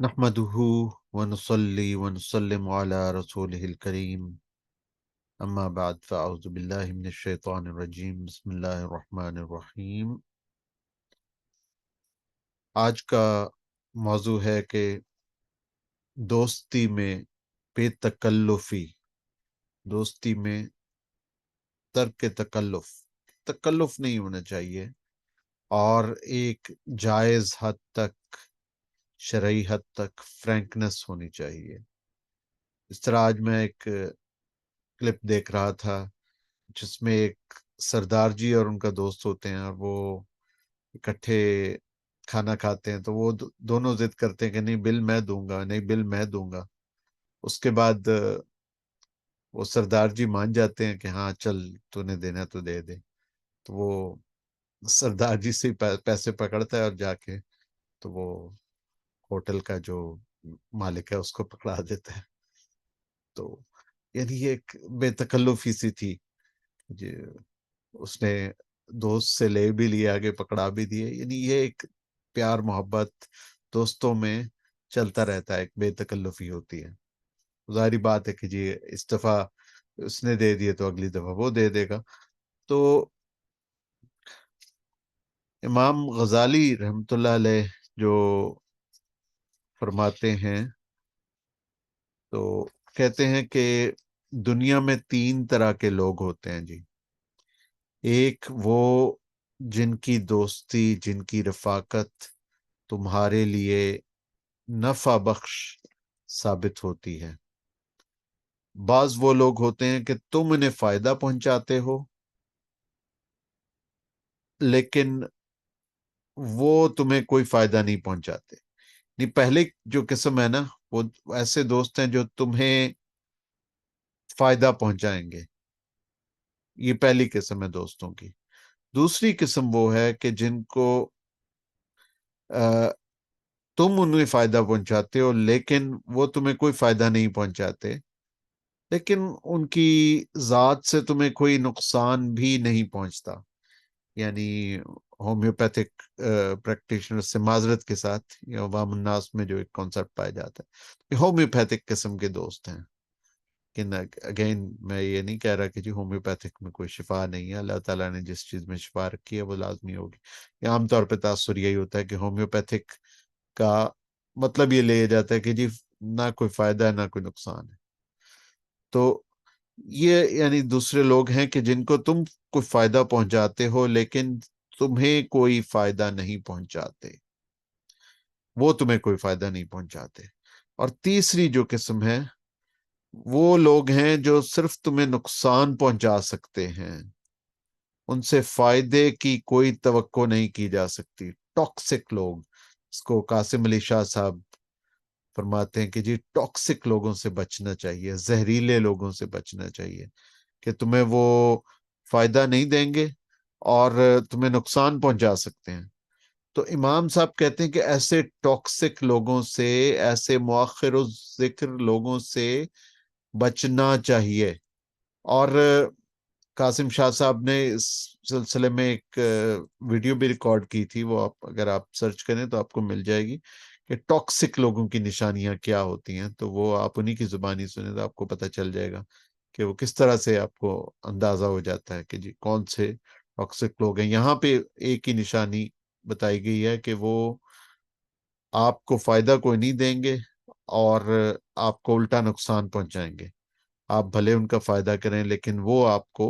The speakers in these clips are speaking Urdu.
نحمده ونصلي ونسلم على رسوله الكريم اما بعد فاعوذ بالله من الشیطان الرجیم بسم اللہ الرحمن الرحیم۔ آج کا موضوع ہے کہ دوستی میں بے تکلفی، دوستی میں ترک تکلف نہیں ہونا چاہیے اور ایک جائز حد تک، شرعی حد تک فرینکنس ہونی چاہیے۔ اس طرح آج میں ایک کلپ دیکھ رہا تھا جس میں ایک سردار جی اور ان کا دوست ہوتے ہیں اور وہ اکٹھے کھانا کھاتے ہیں، تو وہ دونوں ضد کرتے ہیں کہ نہیں بل میں دوں گا، نہیں بل میں دوں گا۔ اس کے بعد وہ سردار جی مان جاتے ہیں کہ ہاں چل تو نے دینا تو دے دے، تو وہ سردار جی سے پیسے پکڑتا ہے اور جا کے تو وہ ہوٹل کا جو مالک ہے اس کو پکڑا دیتا ہے۔ تو یعنی یہ ایک بے تکلفی سی تھی جی، اس نے دوست سے لے بھی لیے، آگے پکڑا بھی دیے۔ یعنی یہ ایک پیار محبت دوستوں میں چلتا رہتا ہے، ایک بے تکلفی ہوتی ہے۔ ظاہری بات ہے کہ جی اس دفعہ اس نے دے دیے تو اگلی دفعہ وہ دے دے گا۔ تو امام غزالی رحمۃ اللہ علیہ جو فرماتے ہیں، تو کہتے ہیں کہ دنیا میں 3 طرح کے لوگ ہوتے ہیں جی۔ ایک وہ جن کی دوستی، جن کی رفاقت تمہارے لیے نفع بخش ثابت ہوتی ہے۔ بعض وہ لوگ ہوتے ہیں کہ تم انہیں فائدہ پہنچاتے ہو لیکن وہ تمہیں کوئی فائدہ نہیں پہنچاتے۔ نہیں، پہلے جو قسم ہے نا، وہ ایسے دوست ہیں جو تمہیں فائدہ پہنچائیں گے، یہ پہلی قسم ہے دوستوں کی۔ دوسری قسم وہ ہے کہ جن کو تم انہیں فائدہ پہنچاتے ہو لیکن وہ تمہیں کوئی فائدہ نہیں پہنچاتے، لیکن ان کی ذات سے تمہیں کوئی نقصان بھی نہیں پہنچتا۔ یعنی ہومیوپیتھک پریکٹیشنر سے معذرت کے ساتھ، یا عوام الناس میں جو ایک کانسیپٹ پایا جاتا ہے، یہ ہومیوپیتھک قسم کے دوست ہیں۔ لیکن اگین میں یہ نہیں کہہ رہا کہ جی ہومیوپیتھک میں کوئی شفا نہیں ہے، اللہ تعالیٰ نے جس چیز میں شفا رکھی ہے وہ لازمی ہوگی۔ یہ عام طور پہ تاثر یہی ہوتا ہے کہ ہومیوپیتھک کا مطلب یہ لیا جاتا ہے کہ جی نہ کوئی فائدہ ہے نہ کوئی نقصان ہے۔ تو یہ یعنی دوسرے لوگ ہیں کہ جن کو تم کوئی فائدہ پہنچاتے ہو لیکن تمہیں کوئی فائدہ نہیں پہنچاتے، وہ تمہیں کوئی فائدہ نہیں پہنچاتے۔ اور تیسری جو قسم ہے، وہ لوگ ہیں جو صرف تمہیں نقصان پہنچا سکتے ہیں، ان سے فائدے کی کوئی توقع نہیں کی جا سکتی۔ ٹاکسک لوگ، اس کو قاسم علی شاہ صاحب فرماتے ہیں کہ جی ٹاکسک لوگوں سے بچنا چاہیے، زہریلے لوگوں سے بچنا چاہیے کہ تمہیں وہ فائدہ نہیں دیں گے اور تمہیں نقصان پہنچا سکتے ہیں۔ تو امام صاحب کہتے ہیں کہ ایسے ٹاکسک لوگوں سے، ایسے مؤخر الذکر لوگوں سے بچنا چاہیے۔ اور قاسم شاہ صاحب نے اس سلسلے میں ایک ویڈیو بھی ریکارڈ کی تھی، وہ اگر آپ سرچ کریں تو آپ کو مل جائے گی کہ ٹاکسک لوگوں کی نشانیاں کیا ہوتی ہیں۔ تو وہ آپ انہی کی زبانی سنیں تو آپ کو پتہ چل جائے گا کہ وہ کس طرح سے آپ کو اندازہ ہو جاتا ہے کہ جی کون سے ٹاکسک لوگ ہیں۔ یہاں پہ ایک ہی نشانی بتائی گئی ہے کہ وہ آپ کو فائدہ کوئی نہیں دیں گے اور آپ کو الٹا نقصان پہنچائیں گے۔ آپ بھلے ان کا فائدہ کریں لیکن وہ آپ کو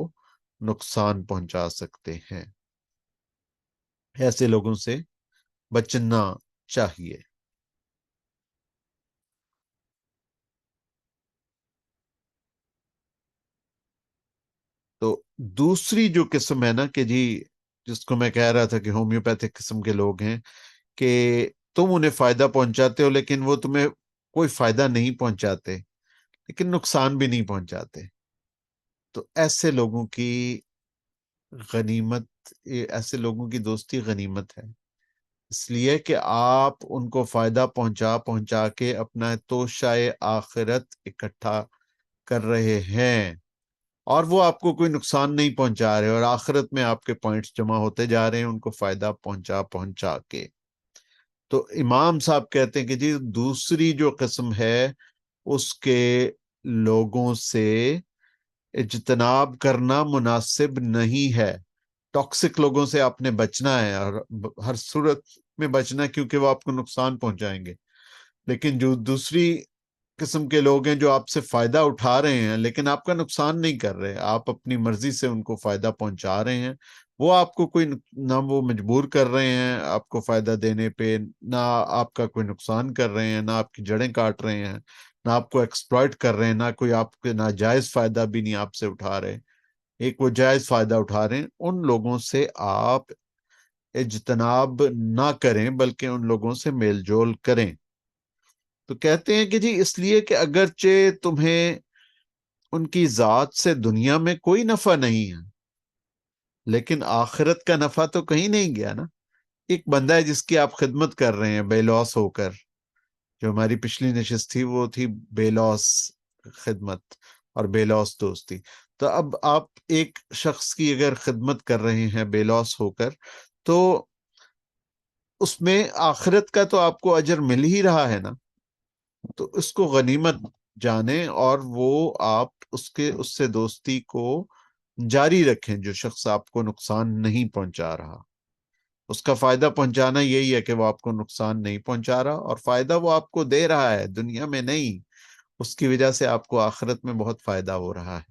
نقصان پہنچا سکتے ہیں۔ ایسے لوگوں سے بچنا چاہیے۔ تو دوسری جو قسم ہے نا کہ جی، جس کو میں کہہ رہا تھا کہ ہومیوپیتھک قسم کے لوگ ہیں کہ تم انہیں فائدہ پہنچاتے ہو لیکن وہ تمہیں کوئی فائدہ نہیں پہنچاتے لیکن نقصان بھی نہیں پہنچاتے۔ تو ایسے لوگوں کی غنیمت، ایسے لوگوں کی دوستی غنیمت ہے، اس لیے کہ آپ ان کو فائدہ پہنچا کے اپنا توشہ آخرت اکٹھا کر رہے ہیں اور وہ آپ کو کوئی نقصان نہیں پہنچا رہے، اور آخرت میں آپ کے پوائنٹس جمع ہوتے جا رہے ہیں ان کو فائدہ پہنچا کے۔ تو امام صاحب کہتے ہیں کہ جی دوسری جو قسم ہے اس کے لوگوں سے اجتناب کرنا مناسب نہیں ہے. ٹاکسک لوگوں سے آپ نے بچنا ہے، اور ہر صورت میں بچنا ہے، کیونکہ وہ آپ کو نقصان پہنچائیں گے. لیکن جو دوسری قسم کے لوگ ہیں جو آپ سے فائدہ اٹھا رہے ہیں لیکن آپ کا نقصان نہیں کر رہے، آپ اپنی مرضی سے ان کو فائدہ پہنچا رہے ہیں، وہ آپ کو کوئی نہ وہ مجبور کر رہے ہیں آپ کو فائدہ دینے پہ، نہ آپ کا کوئی نقصان کر رہے ہیں، نہ آپ کی جڑیں کاٹ رہے ہیں، نہ آپ کو ایکسپلائٹ کر رہے ہیں، نہ کوئی آپ کے ناجائز فائدہ بھی نہیں آپ سے اٹھا رہے، ایک وہ جائز فائدہ اٹھا رہے ہیں. ان لوگوں سے آپ اجتناب نہ کریں بلکہ ان لوگوں سے میل جول کریں. تو کہتے ہیں کہ جی اس لیے کہ اگرچہ تمہیں ان کی ذات سے دنیا میں کوئی نفع نہیں ہے لیکن آخرت کا نفع تو کہیں نہیں گیا نا. ایک بندہ ہے جس کی آپ خدمت کر رہے ہیں بے لوس ہو کر، جو ہماری پچھلی نشست تھی وہ تھی بے لوس خدمت اور بے لوس دوستی. تو اب آپ ایک شخص کی اگر خدمت کر رہے ہیں بے لوس ہو کر، تو اس میں آخرت کا تو آپ کو اجر مل ہی رہا ہے نا. تو اس کو غنیمت جانیں اور وہ آپ اس سے دوستی کو جاری رکھیں جو شخص آپ کو نقصان نہیں پہنچا رہا. اس کا فائدہ پہنچانا یہی ہے کہ وہ آپ کو نقصان نہیں پہنچا رہا، اور فائدہ وہ آپ کو دے رہا ہے دنیا میں نہیں، اس کی وجہ سے آپ کو آخرت میں بہت فائدہ ہو رہا ہے.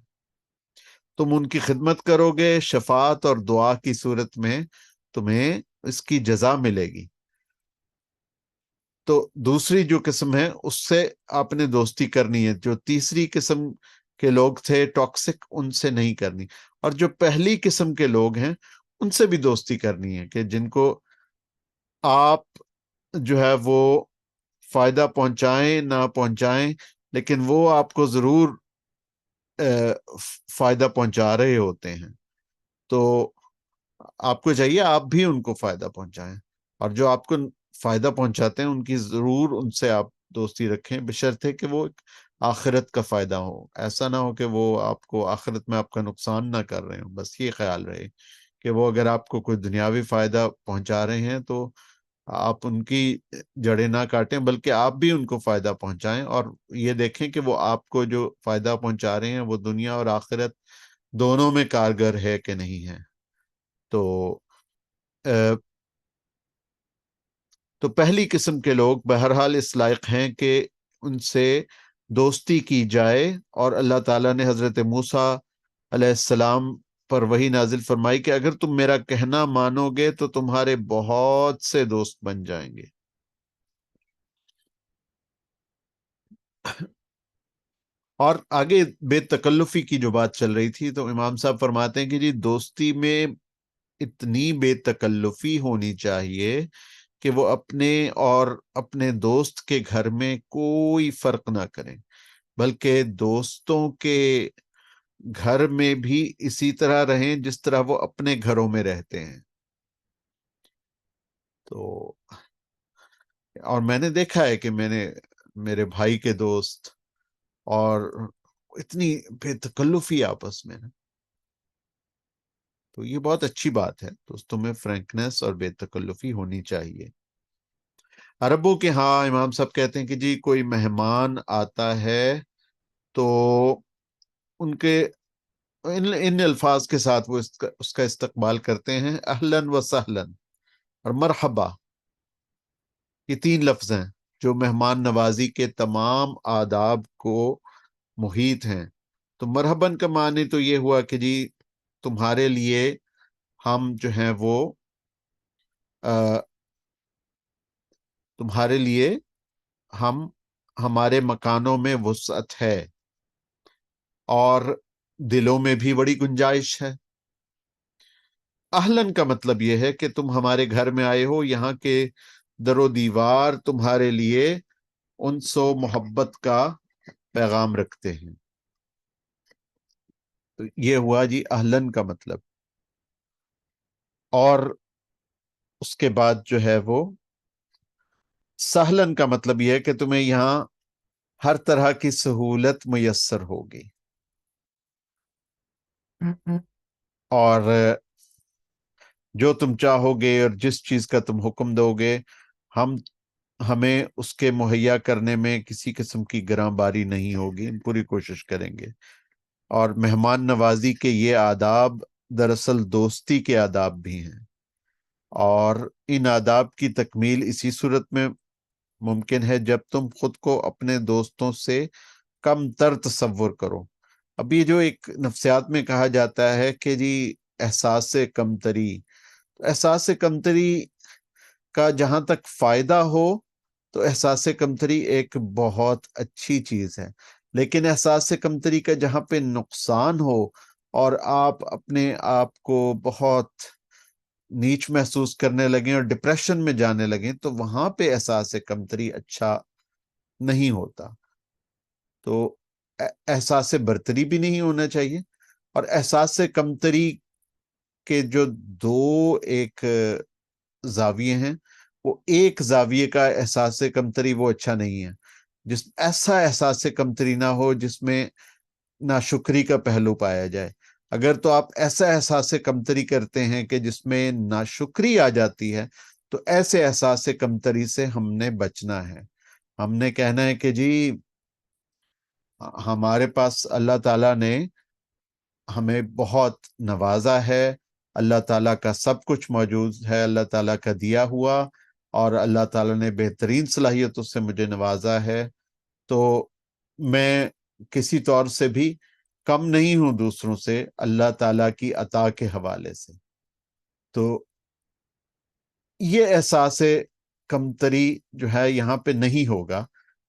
تم ان کی خدمت کرو گے، شفاعت اور دعا کی صورت میں تمہیں اس کی جزا ملے گی. تو دوسری جو قسم ہے اس سے آپ نے دوستی کرنی ہے. جو تیسری قسم کے لوگ تھے ٹاکسک، ان سے نہیں کرنی. اور جو پہلی قسم کے لوگ ہیں ان سے بھی دوستی کرنی ہے کہ جن کو آپ جو ہے وہ فائدہ پہنچائیں نہ پہنچائیں لیکن وہ آپ کو ضرور فائدہ پہنچا رہے ہوتے ہیں. تو آپ کو چاہیے آپ بھی ان کو فائدہ پہنچائیں، اور جو آپ کو فائدہ پہنچاتے ہیں ان کی ضرور ان سے آپ دوستی رکھیں، بشرطے کہ وہ آخرت کا فائدہ ہو. ایسا نہ ہو کہ وہ آپ کو آخرت میں آپ کا نقصان نہ کر رہے ہوں. بس یہ خیال رہے کہ وہ اگر آپ کو کوئی دنیاوی فائدہ پہنچا رہے ہیں تو آپ ان کی جڑیں نہ کاٹیں بلکہ آپ بھی ان کو فائدہ پہنچائیں، اور یہ دیکھیں کہ وہ آپ کو جو فائدہ پہنچا رہے ہیں وہ دنیا اور آخرت دونوں میں کارگر ہے کہ نہیں ہے. تو پہلی قسم کے لوگ بہرحال اس لائق ہیں کہ ان سے دوستی کی جائے، اور اللہ تعالیٰ نے حضرت موسیٰ علیہ السلام پر وحی نازل فرمائی کہ اگر تم میرا کہنا مانو گے تو تمہارے بہت سے دوست بن جائیں گے. اور آگے بے تکلفی کی جو بات چل رہی تھی تو امام صاحب فرماتے ہیں کہ جی دوستی میں اتنی بے تکلفی ہونی چاہیے کہ وہ اپنے اور اپنے دوست کے گھر میں کوئی فرق نہ کریں، بلکہ دوستوں کے گھر میں بھی اسی طرح رہیں جس طرح وہ اپنے گھروں میں رہتے ہیں. تو اور میں نے دیکھا ہے کہ میرے بھائی کے دوست اور اتنی بے تکلفی آپس میں نا. تو یہ بہت اچھی بات ہے، دوستوں میں فرینکنس اور بے تکلفی ہونی چاہیے. عربوں کے ہاں امام صاحب کہتے ہیں کہ جی کوئی مہمان آتا ہے تو ان کے ان الفاظ کے ساتھ وہ اس کا استقبال کرتے ہیں، اہلاً و سہلاً اور مرحبا. یہ تین لفظ ہیں جو مہمان نوازی کے تمام آداب کو محیط ہیں. تو مرحباً کا معنی تو یہ ہوا کہ جی تمہارے لیے ہم جو ہیں وہ تمہارے لیے ہم ہمارے مکانوں میں وسعت ہے اور دلوں میں بھی بڑی گنجائش ہے. اہلن کا مطلب یہ ہے کہ تم ہمارے گھر میں آئے ہو، یہاں کے در و دیوار تمہارے لیے انس و محبت کا پیغام رکھتے ہیں. تو یہ ہوا جی اہلن کا مطلب. اور اس کے بعد جو ہے وہ سہلن کا مطلب یہ ہے کہ تمہیں یہاں ہر طرح کی سہولت میسر ہوگی، اور جو تم چاہو گے اور جس چیز کا تم حکم دو گے ہم ہمیں اس کے مہیا کرنے میں کسی قسم کی گراں باری نہیں ہوگی، ہم پوری کوشش کریں گے۔ اور مہمان نوازی کے یہ آداب دراصل دوستی کے آداب بھی ہیں، اور ان آداب کی تکمیل اسی صورت میں ممکن ہے جب تم خود کو اپنے دوستوں سے کم تر تصور کرو۔ اب یہ جو ایک نفسیات میں کہا جاتا ہے کہ جی احساس کمتری، احساس کمتری کا جہاں تک فائدہ ہو تو احساس کمتری ایک بہت اچھی چیز ہے، لیکن احساس کمتری کا جہاں پہ نقصان ہو اور آپ اپنے آپ کو بہت نیچ محسوس کرنے لگیں اور ڈپریشن میں جانے لگیں تو وہاں پہ احساس کمتری اچھا نہیں ہوتا۔ تو احساس برتری بھی نہیں ہونا چاہیے، اور احساس کمتری کے جو دو ایک زاویے ہیں، وہ ایک زاویے کا احساس کمتری وہ اچھا نہیں ہے، جس ایسا احساس کمتری نہ ہو جس میں ناشکری کا پہلو پایا جائے۔ اگر تو آپ ایسا احساس کمتری کرتے ہیں کہ جس میں ناشکری آ جاتی ہے تو ایسے احساس کمتری سے ہم نے بچنا ہے۔ ہم نے کہنا ہے کہ جی ہمارے پاس اللہ تعالیٰ نے ہمیں بہت نوازا ہے، اللہ تعالیٰ کا سب کچھ موجود ہے، اللہ تعالیٰ کا دیا ہوا، اور اللہ تعالیٰ نے بہترین صلاحیتوں سے مجھے نوازا ہے، تو میں کسی طور سے بھی کم نہیں ہوں دوسروں سے اللہ تعالیٰ کی عطا کے حوالے سے۔ تو یہ احساس کمتری جو ہے یہاں پہ نہیں ہوگا،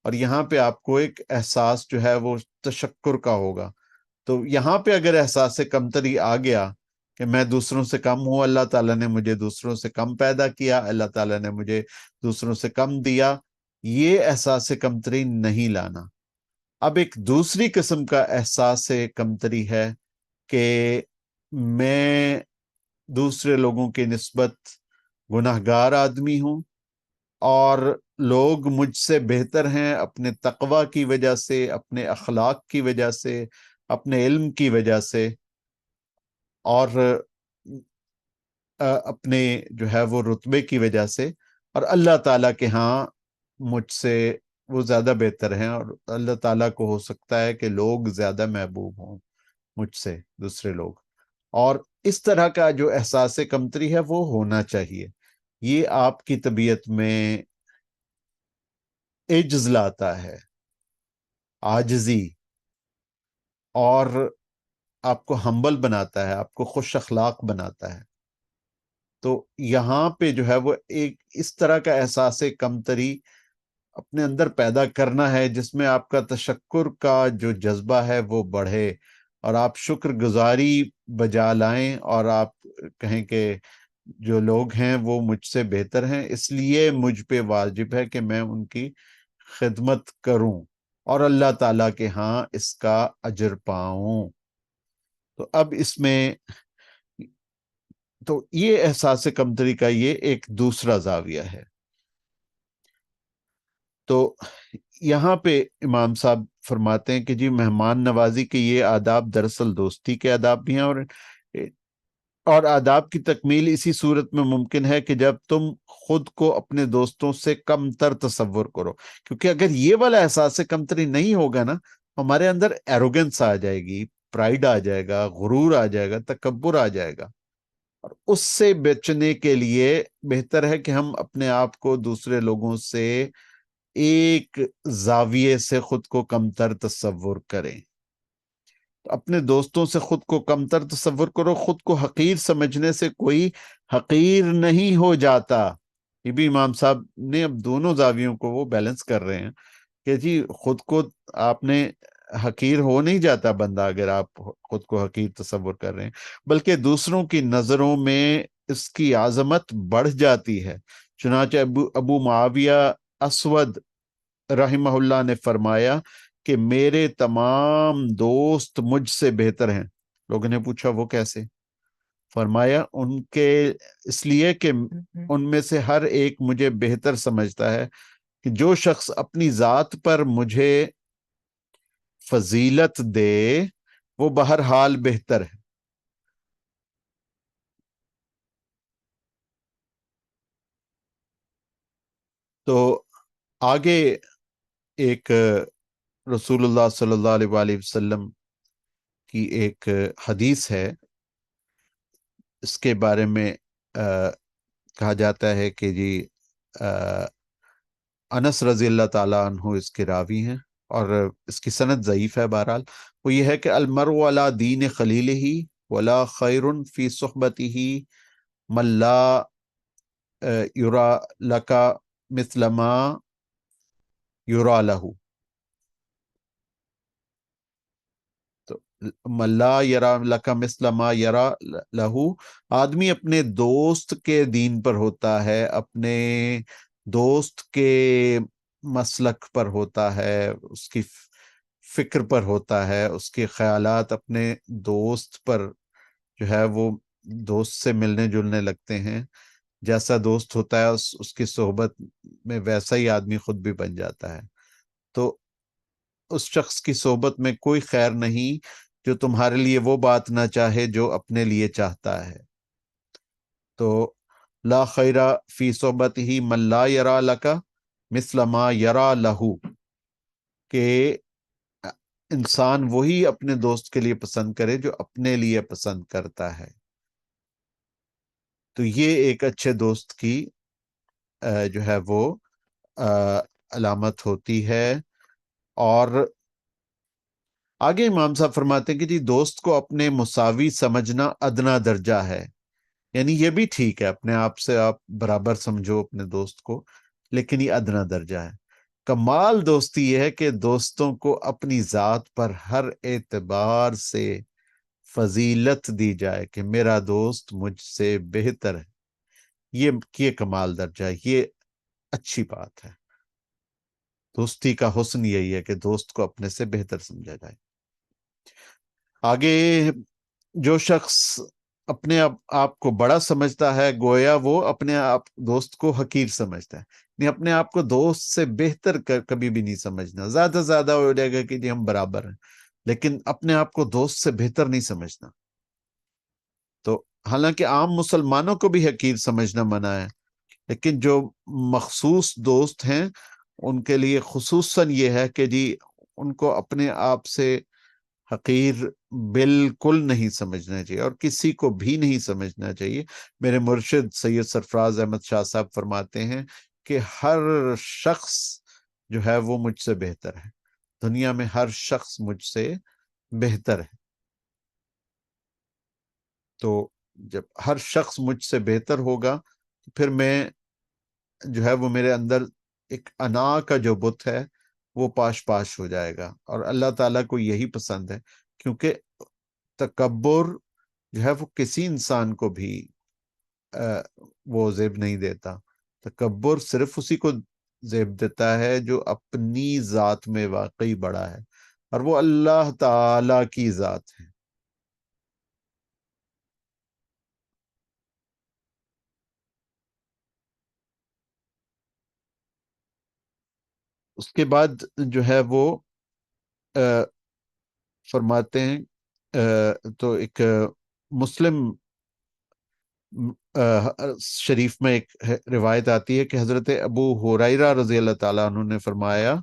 اور یہاں پہ آپ کو ایک احساس جو ہے وہ تشکر کا ہوگا۔ تو یہاں پہ اگر احساس کمتری آ گیا کہ میں دوسروں سے کم ہوں، اللہ تعالیٰ نے مجھے دوسروں سے کم پیدا کیا، اللہ تعالیٰ نے مجھے دوسروں سے کم دیا، یہ احساس کمتری نہیں لانا۔ اب ایک دوسری قسم کا احساس کمتری ہے کہ میں دوسرے لوگوں کی نسبت گناہگار آدمی ہوں، اور لوگ مجھ سے بہتر ہیں اپنے تقوی کی وجہ سے، اپنے اخلاق کی وجہ سے، اپنے علم کی وجہ سے، اور اپنے جو ہے وہ رتبے کی وجہ سے، اور اللہ تعالیٰ کے ہاں مجھ سے وہ زیادہ بہتر ہیں، اور اللہ تعالیٰ کو ہو سکتا ہے کہ لوگ زیادہ محبوب ہوں مجھ سے، دوسرے لوگ۔ اور اس طرح کا جو احساس کمتری ہے وہ ہونا چاہیے، یہ آپ کی طبیعت میں عجز لاتا ہے، عاجزی، اور آپ کو ہمبل بناتا ہے، آپ کو خوش اخلاق بناتا ہے۔ تو یہاں پہ جو ہے وہ ایک اس طرح کا احساس کمتری اپنے اندر پیدا کرنا ہے جس میں آپ کا تشکر کا جو جذبہ ہے وہ بڑھے، اور آپ شکر گزاری بجا لائیں، اور آپ کہیں کہ جو لوگ ہیں وہ مجھ سے بہتر ہیں، اس لیے مجھ پہ واجب ہے کہ میں ان کی خدمت کروں اور اللہ تعالیٰ کے ہاں اس کا اجر پاؤں۔ تو اب اس میں تو یہ احساس کمتری کا یہ ایک دوسرا زاویہ ہے۔ تو یہاں پہ امام صاحب فرماتے ہیں کہ جی مہمان نوازی کے یہ آداب دراصل دوستی کے آداب بھی ہیں، اور آداب کی تکمیل اسی صورت میں ممکن ہے کہ جب تم خود کو اپنے دوستوں سے کم تر تصور کرو، کیونکہ اگر یہ والا احساس کمتری نہیں ہوگا نا، ہمارے اندر ایروگنس آ جائے گی، پرائیڈ آ جائے گا، غرور آ جائے گا، تکبر آ جائے گا، اور اس سے بچنے کے لیے بہتر ہے کہ ہم اپنے آپ کو دوسرے لوگوں سے ایک زاویے سے خود کو کمتر تصور کریں۔ اپنے دوستوں سے خود کو کمتر تصور کرو، خود کو حقیر سمجھنے سے کوئی حقیر نہیں ہو جاتا۔ یہ بھی امام صاحب نے اب دونوں زاویوں کو وہ بیلنس کر رہے ہیں کہ جی خود کو آپ نے حقیر ہو نہیں جاتا بندہ اگر آپ خود کو حقیر تصور کر رہے ہیں، بلکہ دوسروں کی نظروں میں اس کی عظمت بڑھ جاتی ہے۔ چنانچہ ابو معاویہ اسود رحمہ اللہ نے فرمایا کہ میرے تمام دوست مجھ سے بہتر ہیں۔ لوگوں نے پوچھا وہ کیسے؟ فرمایا ان کے اس لیے کہ ان میں سے ہر ایک مجھے بہتر سمجھتا ہے، کہ جو شخص اپنی ذات پر مجھے فضیلت دے وہ بہرحال بہتر ہے۔ تو آگے ایک رسول اللہ صلی اللہ علیہ وآلہ وسلم کی ایک حدیث ہے، اس کے بارے میں کہا جاتا ہے کہ جی انس رضی اللہ تعالیٰ عنہ اس کے راوی ہیں، اور اس کی سند ضعیف ہے بہرحال۔ وہ یہ ہے کہ المرء علی دین خلیلہ ولا خیر فی صحبتہ من لا یرا لک مثل ما یرا لہ، تو من لا یرا لک مثل ما یرا لہ، آدمی اپنے دوست کے دین پر ہوتا ہے، اپنے دوست کے مسلک پر ہوتا ہے، اس کی فکر پر ہوتا ہے، اس کے خیالات اپنے دوست پر جو ہے وہ دوست سے ملنے جلنے لگتے ہیں، جیسا دوست ہوتا ہے اس کی صحبت میں ویسا ہی آدمی خود بھی بن جاتا ہے۔ تو اس شخص کی صحبت میں کوئی خیر نہیں جو تمہارے لیے وہ بات نہ چاہے جو اپنے لیے چاہتا ہے۔ تو لا خیر فی صحبتہ من لا یرا لک مثل ما یرا لہ، کہ انسان وہی اپنے دوست کے لیے پسند کرے جو اپنے لیے پسند کرتا ہے۔ تو یہ ایک اچھے دوست کی جو ہے وہ علامت ہوتی ہے۔ اور آگے امام صاحب فرماتے ہیں کہ جی دوست کو اپنے مساوی سمجھنا ادنا درجہ ہے، یعنی یہ بھی ٹھیک ہے اپنے آپ سے آپ برابر سمجھو اپنے دوست کو، لیکن یہ ادنا درجہ ہے۔ کمال دوستی یہ ہے کہ دوستوں کو اپنی ذات پر ہر اعتبار سے فضیلت دی جائے کہ میرا دوست مجھ سے بہتر ہے، یہ کمال درجہ ہے، یہ اچھی بات ہے۔ دوستی کا حسن یہی ہے کہ دوست کو اپنے سے بہتر سمجھا جائے۔ آگے جو شخص اپنے آپ کو بڑا سمجھتا ہے گویا وہ اپنے آپ دوست کو حقیر سمجھتا ہے، نہیں اپنے آپ کو دوست سے بہتر کبھی بھی نہیں سمجھنا، زیادہ زیادہ ہو جائے گا کہ جی ہم برابر ہیں، لیکن اپنے آپ کو دوست سے بہتر نہیں سمجھنا۔ تو حالانکہ عام مسلمانوں کو بھی حقیر سمجھنا منع ہے، لیکن جو مخصوص دوست ہیں ان کے لیے خصوصاً یہ ہے کہ جی ان کو اپنے آپ سے حقیر بالکل نہیں سمجھنا چاہیے، اور کسی کو بھی نہیں سمجھنا چاہیے۔ میرے مرشد سید سرفراز احمد شاہ صاحب فرماتے ہیں کہ ہر شخص جو ہے وہ مجھ سے بہتر ہے، دنیا میں ہر شخص مجھ سے بہتر ہے۔ تو جب ہر شخص مجھ سے بہتر ہوگا تو پھر میں جو ہے وہ میرے اندر ایک انا کا جو بت ہے وہ پاش پاش ہو جائے گا، اور اللہ تعالیٰ کو یہی پسند ہے، کیونکہ تکبر جو ہے وہ کسی انسان کو بھی وہ زیب نہیں دیتا۔ تکبر صرف اسی کو زیب دیتا ہے جو اپنی ذات میں واقعی بڑا ہے، اور وہ اللہ تعالیٰ کی ذات ہے۔ اس کے بعد جو ہے وہ فرماتے ہیں تو ایک مسلم شریف میں ایک روایت آتی ہے کہ حضرت ابو ہریرہ رضی اللہ تعالیٰ عنہ نے فرمایا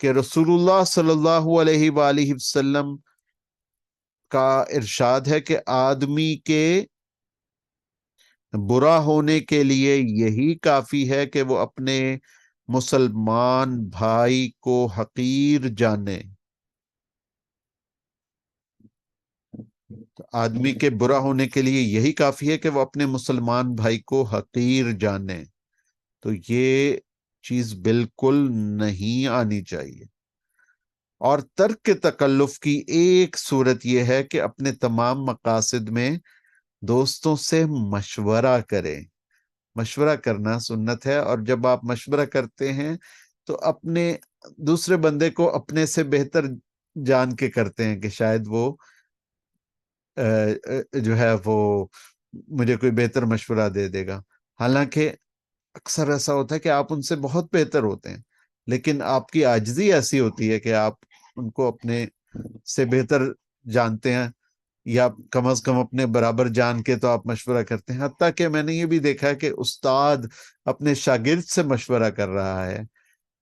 کہ رسول اللہ صلی اللہ علیہ وآلہ وسلم کا ارشاد ہے کہ آدمی کے برا ہونے کے لیے یہی کافی ہے کہ وہ اپنے مسلمان بھائی کو حقیر جانے۔ آدمی کے برا ہونے کے لیے یہی کافی ہے کہ وہ اپنے مسلمان بھائی کو حقیر جانے۔ تو یہ چیز بالکل نہیں آنی چاہیے۔ اور ترک تکلف کی ایک صورت یہ ہے کہ اپنے تمام مقاصد میں دوستوں سے مشورہ کریں۔ مشورہ کرنا سنت ہے، اور جب آپ مشورہ کرتے ہیں تو اپنے دوسرے بندے کو اپنے سے بہتر جان کے کرتے ہیں کہ شاید وہ جو ہے وہ مجھے کوئی بہتر مشورہ دے دے گا، حالانکہ اکثر ایسا ہوتا ہے کہ آپ ان سے بہت بہتر ہوتے ہیں، لیکن آپ کی عاجزی ایسی ہوتی ہے کہ آپ ان کو اپنے سے بہتر جانتے ہیں، یا کم از کم اپنے برابر جان کے تو آپ مشورہ کرتے ہیں۔ حتیٰ کہ میں نے یہ بھی دیکھا ہے کہ استاد اپنے شاگرد سے مشورہ کر رہا ہے